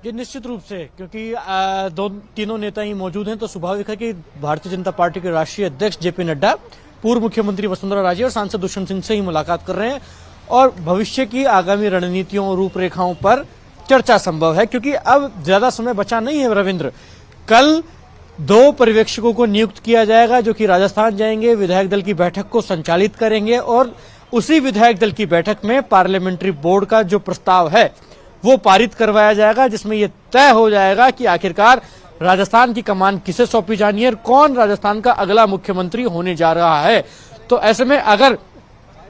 ये निश्चित रूप से, क्योंकि तीनों नेता ही मौजूद हैं, तो स्वाभाविक है कि भारतीय जनता पार्टी के राष्ट्रीय अध्यक्ष जेपी नड्डा पूर्व मुख्यमंत्री वसुंधरा राजे और सांसद दुष्यंत सिंह से ही मुलाकात कर रहे हैं और भविष्य की आगामी रणनीतियों और रूपरेखाओं पर चर्चा संभव है। क्योंकि अब ज्यादा समय बचा नहीं है रविंद्र। कल 2 पर्यवेक्षकों को नियुक्त किया जाएगा जो कि राजस्थान जाएंगे, विधायक दल की बैठक को संचालित करेंगे और उसी विधायक दल की बैठक में पार्लियामेंट्री बोर्ड का जो प्रस्ताव है वो पारित करवाया जाएगा, जिसमें यह तय हो जाएगा कि आखिरकार राजस्थान की कमान किसे सौंपी जानी है और कौन राजस्थान का अगला मुख्यमंत्री होने जा रहा है। तो ऐसे में अगर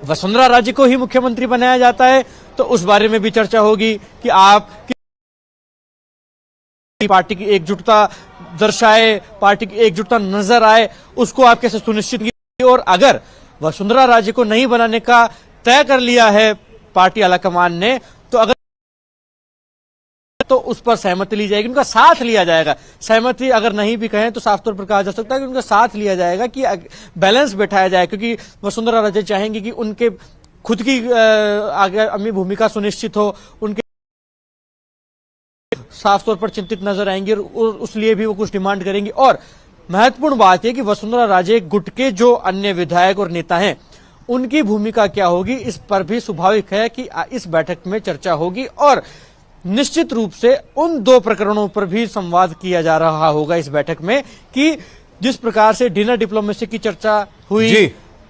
वसुंधरा राजे को ही मुख्यमंत्री बनाया जाता है तो उस बारे में भी चर्चा होगी कि आप पार्टी की एकजुटता दर्शाए, पार्टी की एकजुटता नजर आए, उसको आप कैसे सुनिश्चित कीजिए। और अगर वसुंधरा राजे को नहीं बनाने का तय कर लिया है पार्टी आलाकमान ने, तो अगर तो उस पर सहमति ली जाएगी, उनका साथ लिया जाएगा। सहमति अगर नहीं भी कहें तो साफ तौर पर कहा जा सकता है कि उनका साथ लिया जाएगा कि बैलेंस बैठाया जाए, क्योंकि वसुंधरा राजे चाहेंगे कि उनके खुद की आगामी भूमिका सुनिश्चित हो, उनके साफ तौर पर चिंतित नजर आएंगे और उस लिए भी वो कुछ डिमांड करेंगी। और महत्वपूर्ण बात यह कि वसुंधरा राजे गुट के जो अन्य विधायक और नेता हैं उनकी भूमिका क्या होगी, इस पर भी स्वाभाविक है कि इस बैठक में चर्चा होगी और निश्चित रूप से उन 2 प्रकरणों पर भी संवाद किया जा रहा होगा इस बैठक में कि जिस प्रकार से डिनर डिप्लोमेसी की चर्चा हुई,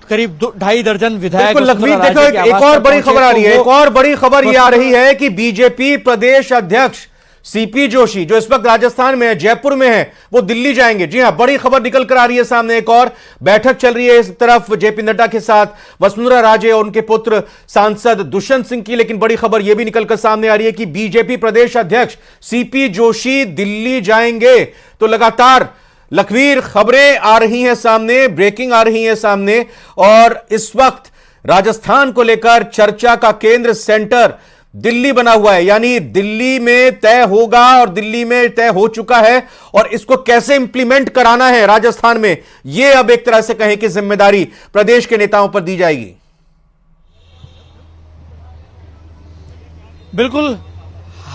करीब 2.5 दर्जन विधायक। लखवीर, देखो एक और बड़ी खबर आ रही है, एक और बड़ी खबर ये आ रही है कि बीजेपी प्रदेश अध्यक्ष सीपी जोशी जो इस वक्त राजस्थान में है, जयपुर में है, वो दिल्ली जाएंगे। जी हां, बड़ी खबर निकल कर आ रही है सामने। एक और बैठक चल रही है इस तरफ जेपी नड्डा के साथ वसुंधरा राजे और उनके पुत्र सांसद दुष्यंत सिंह की, लेकिन बड़ी खबर यह भी निकलकर सामने आ रही है कि बीजेपी प्रदेश अध्यक्ष सीपी जोशी दिल्ली जाएंगे। तो लगातार लखवीर खबरें आ रही हैं सामने, ब्रेकिंग आ रही है सामने और इस वक्त राजस्थान को लेकर चर्चा का केंद्र सेंटर दिल्ली बना हुआ है, यानी दिल्ली में तय होगा और दिल्ली में तय हो चुका है और इसको कैसे इंप्लीमेंट कराना है राजस्थान में, यह अब एक तरह से कहें कि जिम्मेदारी प्रदेश के नेताओं पर दी जाएगी। बिल्कुल,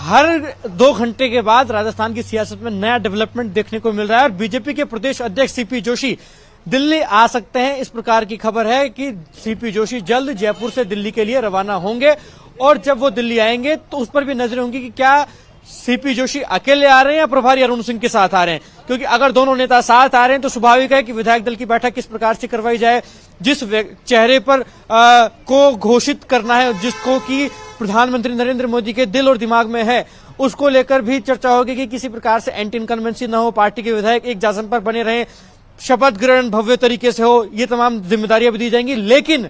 हर 2 घंटे के बाद राजस्थान की सियासत में नया डेवलपमेंट देखने को मिल रहा है और बीजेपी के प्रदेश अध्यक्ष सीपी जोशी दिल्ली आ सकते हैं। इस प्रकार की खबर है कि सीपी जोशी जल्द जयपुर से दिल्ली के लिए रवाना होंगे और जब वो दिल्ली आएंगे तो उस पर भी नजरें होंगी कि क्या सीपी जोशी अकेले आ रहे हैं या प्रभारी अरुण सिंह के साथ आ रहे हैं। क्योंकि अगर दोनों नेता साथ आ रहे हैं तो स्वाभाविक है कि विधायक दल की बैठक किस प्रकार से करवाई जाए, जिस चेहरे पर को घोषित करना है, जिसको कि प्रधानमंत्री नरेंद्र मोदी के दिल और दिमाग में है, उसको लेकर भी चर्चा होगी कि किसी प्रकार से एंटी इनकम्बेंसी न हो, पार्टी के विधायक एक जासन पर बने रहें, शपथ ग्रहण भव्य तरीके से हो, ये तमाम जिम्मेदारियां भी दी जाएंगी। लेकिन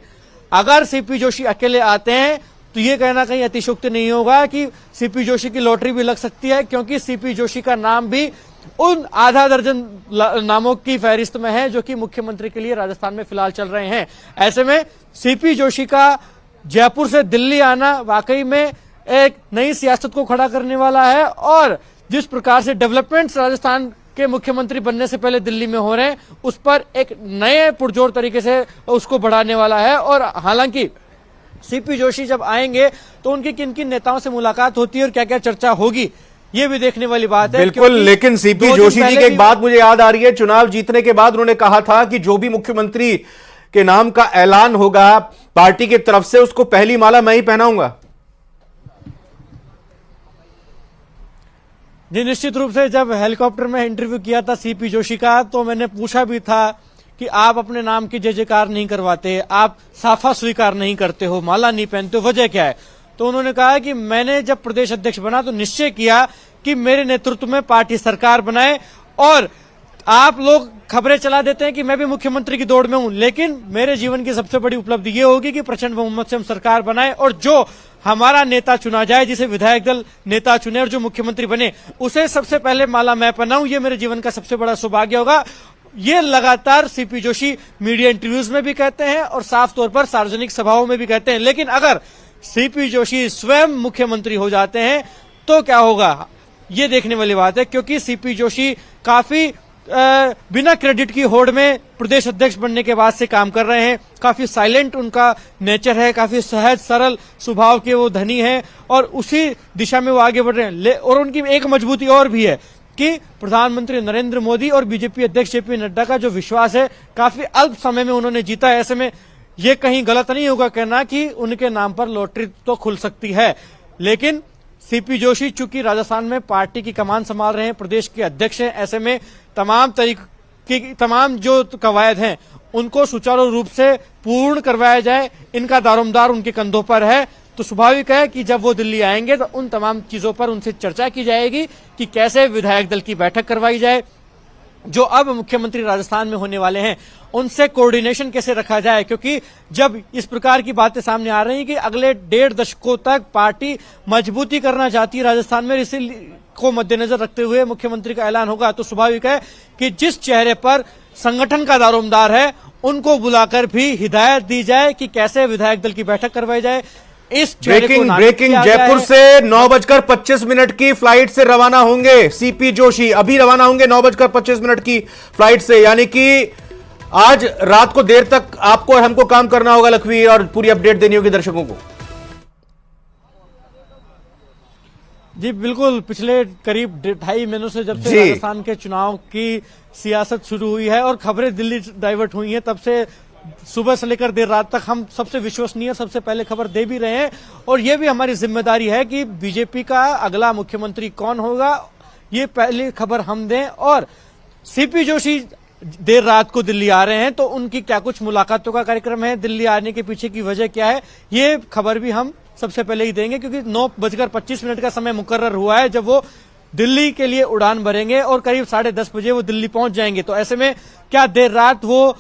अगर सीपी जोशी अकेले आते हैं तो ये कहना कहीं अतिशयोक्ति नहीं होगा कि सीपी जोशी की लॉटरी भी लग सकती है, क्योंकि सीपी जोशी का नाम भी उन आधा दर्जन नामों की फहरिस्त में है जो कि मुख्यमंत्री के लिए राजस्थान में फिलहाल चल रहे हैं। ऐसे में सीपी जोशी का जयपुर से दिल्ली आना वाकई में एक नई सियासत को खड़ा करने वाला है और जिस प्रकार से डेवलपमेंट्स राजस्थान के मुख्यमंत्री बनने से पहले दिल्ली में हो रहे हैं उस पर एक नए पुरजोर तरीके से उसको बढ़ाने वाला है। और हालांकि सीपी जोशी जब आएंगे तो उनकी किन किन नेताओं से मुलाकात होती है और क्या क्या चर्चा होगी, ये भी देखने वाली बात है। बिल्कुल, लेकिन सीपी जोशी जी की एक बात मुझे याद आ रही है, चुनाव जीतने के बाद उन्होंने कहा था कि जो भी मुख्यमंत्री के नाम का ऐलान होगा पार्टी की तरफ से उसको पहली माला मैं ही पहनाऊंगा। जी निश्चित रूप से, जब हेलीकॉप्टर में इंटरव्यू किया था सीपी जोशी का तो मैंने पूछा भी था कि आप अपने नाम की जय जयकार नहीं करवाते, आप साफा स्वीकार नहीं करते हो, माला नहीं पहनते हो, वजह क्या है। तो उन्होंने कहा कि मैंने जब प्रदेश अध्यक्ष बना तो निश्चय किया कि मेरे नेतृत्व में पार्टी सरकार बनाए और आप लोग खबरें चला देते हैं कि मैं भी मुख्यमंत्री की दौड़ में हूं, लेकिन मेरे जीवन की सबसे बड़ी उपलब्धि ये होगी कि प्रचंड बहुमत से हम सरकार बनाए और जो हमारा नेता चुना जाए, जिसे विधायक दल नेता चुने और जो मुख्यमंत्री बने उसे सबसे पहले माला मैं पहनाऊं, ये मेरे जीवन का सबसे बड़ा सौभाग्य होगा। ये लगातार सीपी जोशी मीडिया इंटरव्यूज में भी कहते हैं और साफ तौर पर सार्वजनिक सभाओं में भी कहते हैं। लेकिन अगर सीपी जोशी स्वयं मुख्यमंत्री हो जाते हैं तो क्या होगा, ये देखने वाली बात है, क्योंकि सीपी जोशी काफी बिना क्रेडिट की होड़ में प्रदेश अध्यक्ष बनने के बाद से काम कर रहे हैं। काफी साइलेंट उनका नेचर है, काफी सहज सरल स्वभाव के वो धनी हैं और उसी दिशा में वो आगे बढ़ रहे हैं। और उनकी एक मजबूती और भी है कि प्रधानमंत्री नरेंद्र मोदी और बीजेपी अध्यक्ष जेपी नड्डा का जो विश्वास है काफी अल्प समय में उन्होंने जीता है। ऐसे में ये कहीं गलत नहीं होगा कहना कि उनके नाम पर लॉटरी तो खुल सकती है। लेकिन सीपी जोशी चूंकि राजस्थान में पार्टी की कमान संभाल रहे हैं, प्रदेश के अध्यक्ष हैं, ऐसे में तमाम जो कवायद हैं उनको सुचारू रूप से पूर्ण करवाया जाए, इनका दारोमदार उनके कंधों पर है। तो स्वाभाविक है कि जब वो दिल्ली आएंगे तो उन तमाम चीजों पर उनसे चर्चा की जाएगी कि कैसे विधायक दल की बैठक करवाई जाए, जो अब मुख्यमंत्री राजस्थान में होने वाले हैं उनसे कोऑर्डिनेशन कैसे रखा जाए, क्योंकि जब इस प्रकार की बातें सामने आ रही हैं कि अगले 1.5 दशकों तक पार्टी मजबूती करना चाहती है राजस्थान में, इसी को मद्देनजर रखते हुए मुख्यमंत्री का ऐलान होगा, तो स्वाभाविक है कि जिस चेहरे पर संगठन का दारोमदार है उनको बुलाकर भी हिदायत दी जाए कि कैसे विधायक दल की बैठक करवाई जाए। इस ब्रेकिंग जयपुर से 9:25 की फ्लाइट से रवाना होंगे सीपी जोशी, अभी रवाना होंगे 9:25 की फ्लाइट से, यानी कि आज रात को देर तक आपको और हमको काम करना होगा लखवी, और पूरी अपडेट देनी होगी दर्शकों को। जी बिल्कुल, पिछले करीब 2.5 महीनों से जब से राजस्थान के चुनाव की सियासत शुरू हुई है और खबरें दिल्ली डाइवर्ट हुई हैं, तब से सुबह से लेकर देर रात तक हम सबसे विश्वसनीय सबसे पहले खबर दे भी रहे हैं। और ये भी हमारी जिम्मेदारी है कि बीजेपी का अगला मुख्यमंत्री कौन होगा ये पहली खबर हम दें। और सीपी जोशी देर रात को दिल्ली आ रहे हैं, तो उनकी क्या कुछ मुलाकातों का कार्यक्रम है, दिल्ली आने के पीछे की वजह क्या है, ये खबर भी हम सबसे पहले ही देंगे, क्योंकि 9:25 का समय मुकर्रर हुआ है जब वो दिल्ली के लिए उड़ान भरेंगे और करीब 10:30 बजे वो दिल्ली पहुंच जाएंगे। तो ऐसे में क्या देर रात वो